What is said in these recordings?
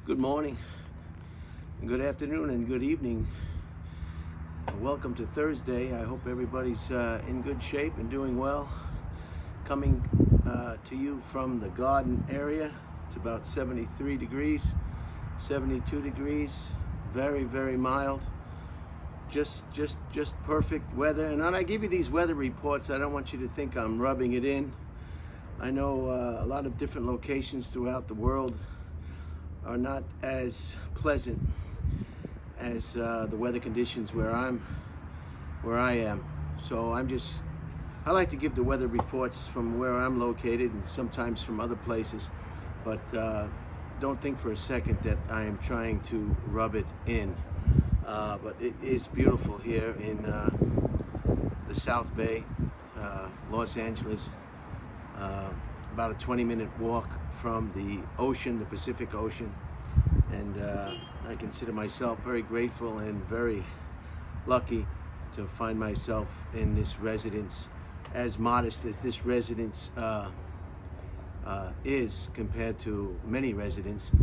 Good morning, good afternoon, and good evening. Welcome to Thursday. I hope everybody's in good shape and doing well. Coming to you from the garden area. It's about 73 degrees, 72 degrees, very, very mild. Just perfect weather. And when I give you these weather reports, I don't want you to think I'm rubbing it in. I know a lot of different locations throughout the world are not as pleasant as the weather conditions where I am. So I like to give the weather reports from where I'm located and sometimes from other places, but don't think for a second that I am trying to rub it in. But it is beautiful here in the South Bay, Los Angeles. About a 20-minute walk from the ocean, the Pacific Ocean, and I consider myself very grateful and very lucky to find myself in this residence. As modest as this residence is compared to many residents,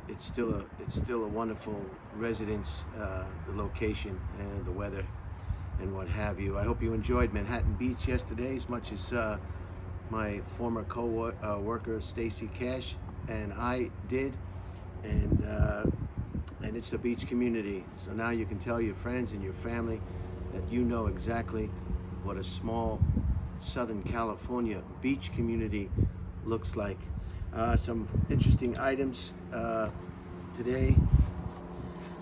it's still a wonderful residence. The location and the weather and what have you. I hope you enjoyed Manhattan Beach yesterday as much as my former co-worker Stacy Cash and I did, and it's a beach community. So now you can tell your friends and your family that you know exactly what a small Southern California beach community looks like. Some interesting items today.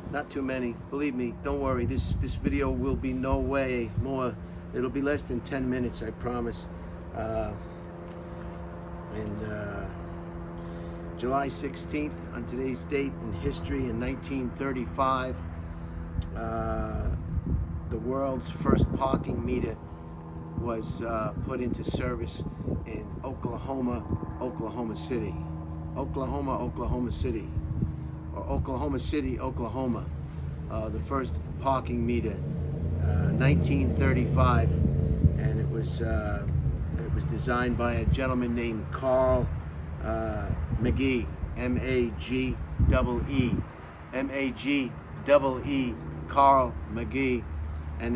Not too many, believe me. Don't worry. This video will be no way more. It'll be less than 10 minutes, I promise. July 16th, on today's date in history, in 1935, the world's first parking meter was put into service in Oklahoma City, Oklahoma City, or Oklahoma City, Oklahoma. The first parking meter, 1935, and it was designed by a gentleman named Carl McGee, M-A-G-E-E, Carl McGee. And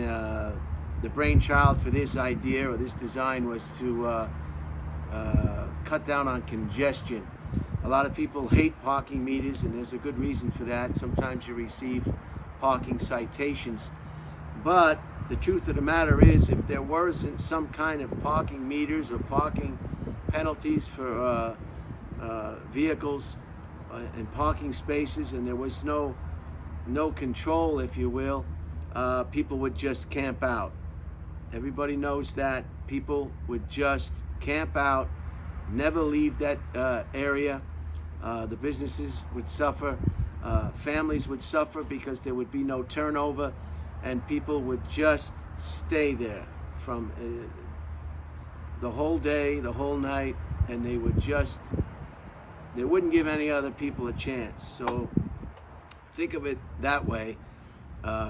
the brainchild for this idea or this design was to cut down on congestion. A lot of people hate parking meters, and there's a good reason for that. Sometimes you receive parking citations, but the truth of the matter is, if there wasn't some kind of parking meters or parking penalties for vehicles and parking spaces, and there was no control, if you will, people would just camp out. Everybody knows that. People would just camp out, never leave that area. The businesses would suffer. Families would suffer because there would be no turnover, and people would just stay there from the whole day, the whole night, and they wouldn't give any other people a chance. So think of it that way. The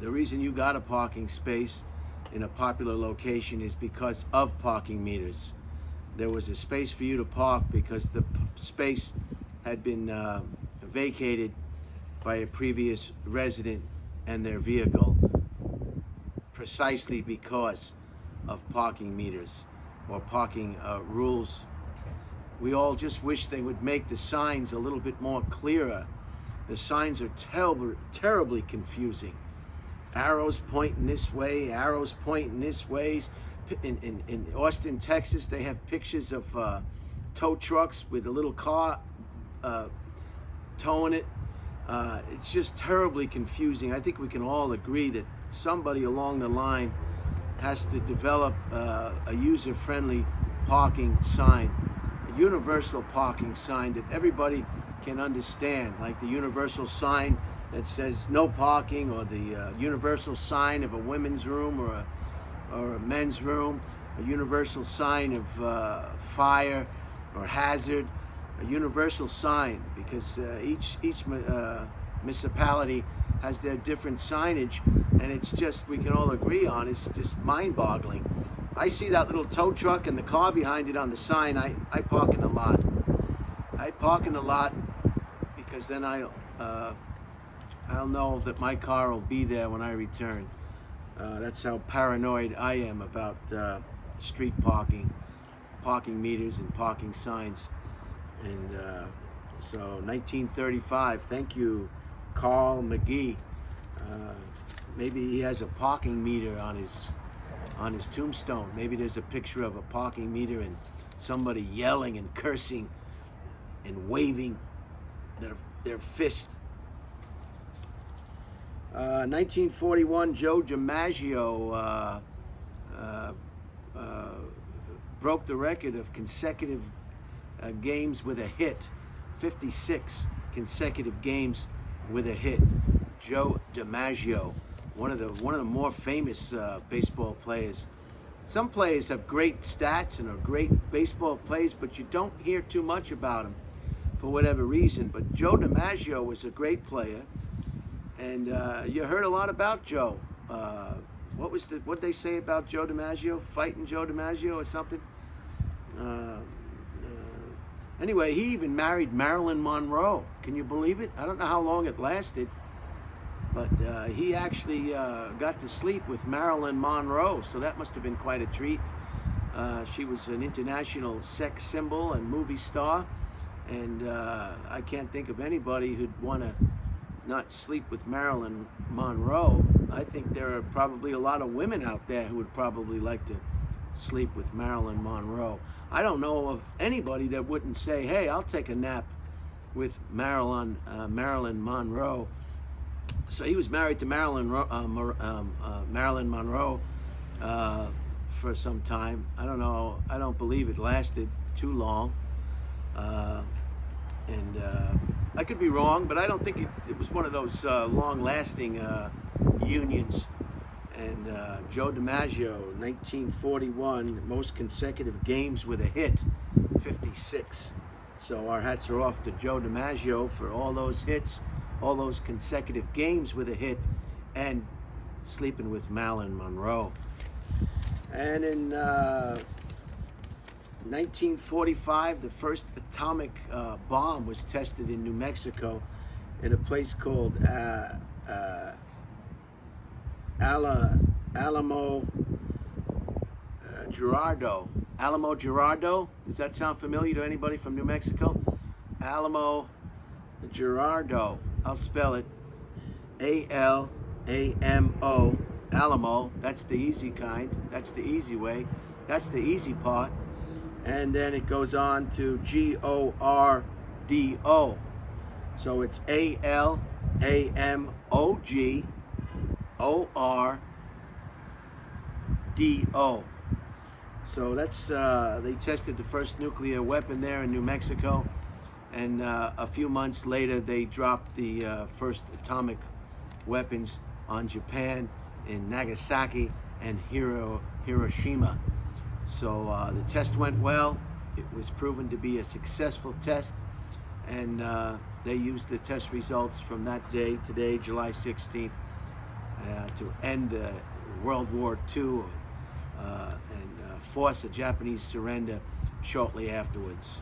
reason you got a parking space in a popular location is because of parking meters. There was a space for you to park because the space had been vacated by a previous resident and their vehicle, precisely because of parking meters or parking rules. We all just wish they would make the signs a little bit more clearer. The signs are terribly confusing. Arrows pointing this way, arrows pointing this way. In Austin, Texas, they have pictures of tow trucks with a little car towing it. It's just terribly confusing. I think we can all agree that somebody along the line has to develop a user-friendly parking sign, a universal parking sign that everybody can understand, like the universal sign that says no parking, or the universal sign of a women's room or a men's room, a universal sign of fire or hazard, a universal sign, because each municipality has their different signage, and it's just, we can all agree on, it's just mind-boggling. I see that little tow truck and the car behind it on the sign, I park in the lot. I park in the lot because then I'll know that my car will be there when I return. That's how paranoid I am about street parking meters and parking signs. And so 1935, thank you, Carl McGee. Maybe he has a parking meter on his tombstone. Maybe there's a picture of a parking meter and somebody yelling and cursing and waving their fist. 1941, Joe DiMaggio broke the record of consecutive games with a hit. 56 consecutive games with a hit. Joe DiMaggio, one of the more famous baseball players. Some players have great stats and are great baseball players, but you don't hear too much about them for whatever reason. But Joe DiMaggio was a great player, and you heard a lot about Joe. What they say about Joe DiMaggio? Fighting Joe DiMaggio or something? Anyway, he even married Marilyn Monroe. Can you believe it? I don't know how long it lasted, but he actually got to sleep with Marilyn Monroe, so that must have been quite a treat. She was an international sex symbol and movie star, and I can't think of anybody who'd want to not sleep with Marilyn Monroe. I think there are probably a lot of women out there who would probably like to sleep with Marilyn Monroe. I don't know of anybody that wouldn't say, hey, I'll take a nap with Marilyn Monroe. So he was married to Marilyn Monroe for some time. I don't know. I don't believe it lasted too long. And I could be wrong, but I don't think it was one of those long-lasting unions. And Joe DiMaggio, 1941, most consecutive games with a hit, 56. So our hats are off to Joe DiMaggio for all those hits, all those consecutive games with a hit, and sleeping with Marilyn Monroe. And in 1945, the first atomic bomb was tested in New Mexico in a place called Alamo Gerardo. Alamo Gerardo? Does that sound familiar to anybody from New Mexico? Alamo Gerardo. I'll spell it. A-L-A-M-O. Alamo. That's the easy kind. That's the easy way. That's the easy part. And then it goes on to G-O-R-D-O. So it's A-L-A-M-O-G-O-R-D-O. So that's, they tested the first nuclear weapon there in New Mexico. And a few months later, they dropped the first atomic weapons on Japan in Nagasaki and Hiroshima. So the test went well. It was proven to be a successful test, and they used the test results from that day, today, July 16th, to end World War II and force a Japanese surrender shortly afterwards.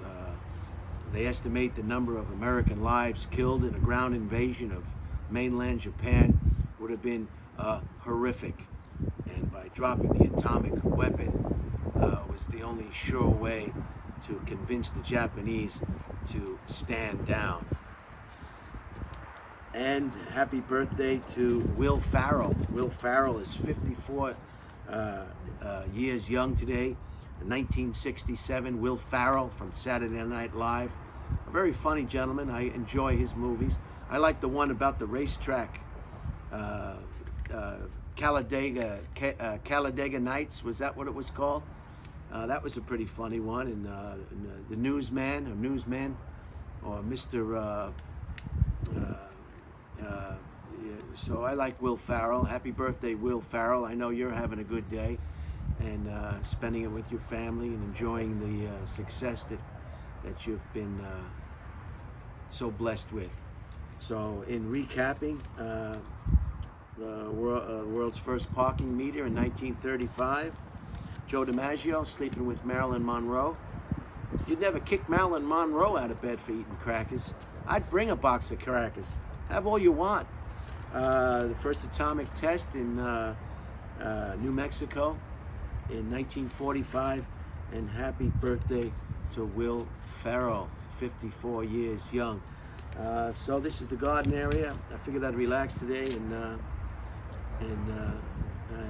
They estimate the number of American lives killed in a ground invasion of mainland Japan would have been horrific. And by dropping the atomic weapon was the only sure way to convince the Japanese to stand down. And happy birthday to Will Ferrell. Will Ferrell is 54 years young today. In 1967, Will Ferrell from Saturday Night Live. A very funny gentleman. I enjoy his movies. I like the one about the racetrack. Talladega Nights, was that what it was called? That was a pretty funny one. And the Newsman, or Mr. So I like Will Ferrell. Happy birthday, Will Ferrell. I know you're having a good day and spending it with your family and enjoying the success that you've been so blessed with. So in recapping, the world's first parking meter in 1935, Joe DiMaggio sleeping with Marilyn Monroe. You'd never kick Marilyn Monroe out of bed for eating crackers. I'd bring a box of crackers. Have all you want. The first atomic test in New Mexico in 1945. And happy birthday to Will Ferrell, 54 years young. So this is the garden area. I figured I'd relax today and I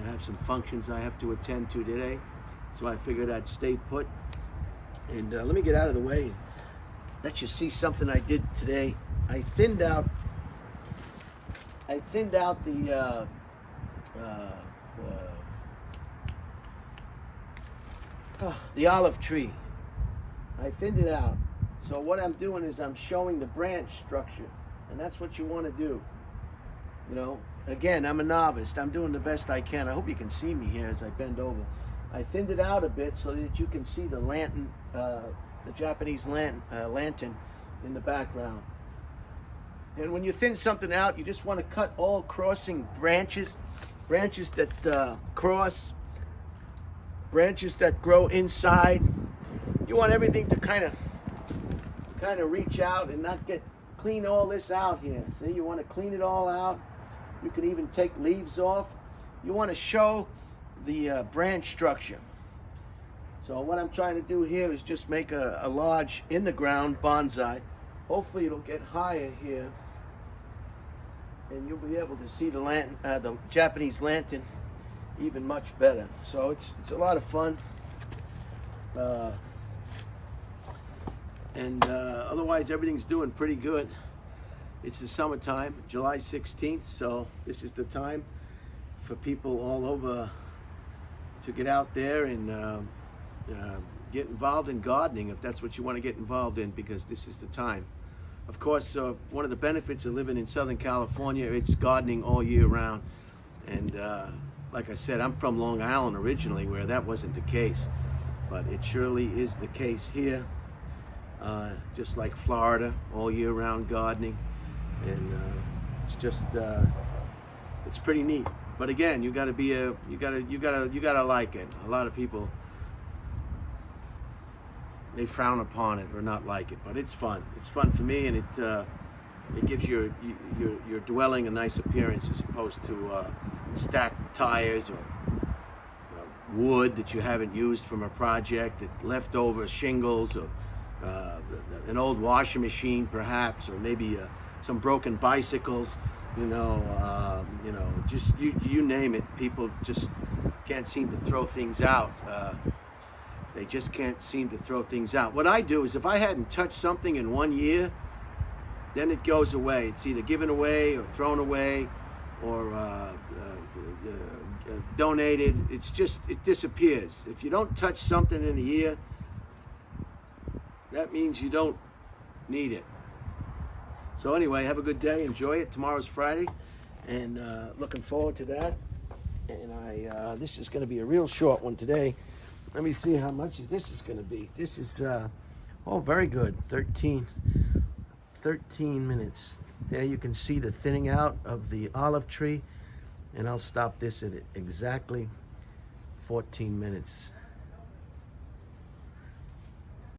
have some functions I have to attend to today. So I figured I'd stay put. And let me get out of the way and let you see something I did today. I thinned out the olive tree. I thinned it out. So what I'm doing is I'm showing the branch structure, and that's what you want to do. You know, again, I'm a novice. I'm doing the best I can. I hope you can see me here as I bend over. I thinned it out a bit so that you can see the lantern, the Japanese lantern in the background. And when you thin something out, you just want to cut all crossing branches that cross, branches that grow inside. You want everything to kind of reach out and not clean all this out here. See, you want to clean it all out. You can even take leaves off. You want to show the branch structure. So what I'm trying to do here is just make a large in the ground bonsai. Hopefully it'll get higher here, and you'll be able to see the lantern, the Japanese lantern, even much better. So it's a lot of fun. Otherwise everything's doing pretty good. It's the summertime, July 16th, so this is the time for people all over to get out there and get involved in gardening if that's what you want to get involved in, because this is the time. Of course, one of the benefits of living in Southern California, it's gardening all year round. And like I said, I'm from Long Island originally, where that wasn't the case, but it surely is the case here. Just like Florida, all year round gardening, and it's just it's pretty neat. But again, you gotta like it. A lot of people, they frown upon it or not like it, but it's fun. It's fun for me, and it gives your dwelling a nice appearance as opposed to stacked tires or wood that you haven't used from a project, leftover shingles, or an old washing machine perhaps, or maybe some broken bicycles. Just you name it. People just can't seem to throw things out. They just can't seem to throw things out. What I do is, if I hadn't touched something in 1 year, then it goes away. It's either given away or thrown away or donated. It disappears. If you don't touch something in a year, that means you don't need it. So anyway, have a good day. Enjoy it. Tomorrow's Friday, and looking forward to that. And this is going to be a real short one today. Let me see how much this is going to be. This is, very good. 13 minutes. There you can see the thinning out of the olive tree. And I'll stop this at exactly 14 minutes.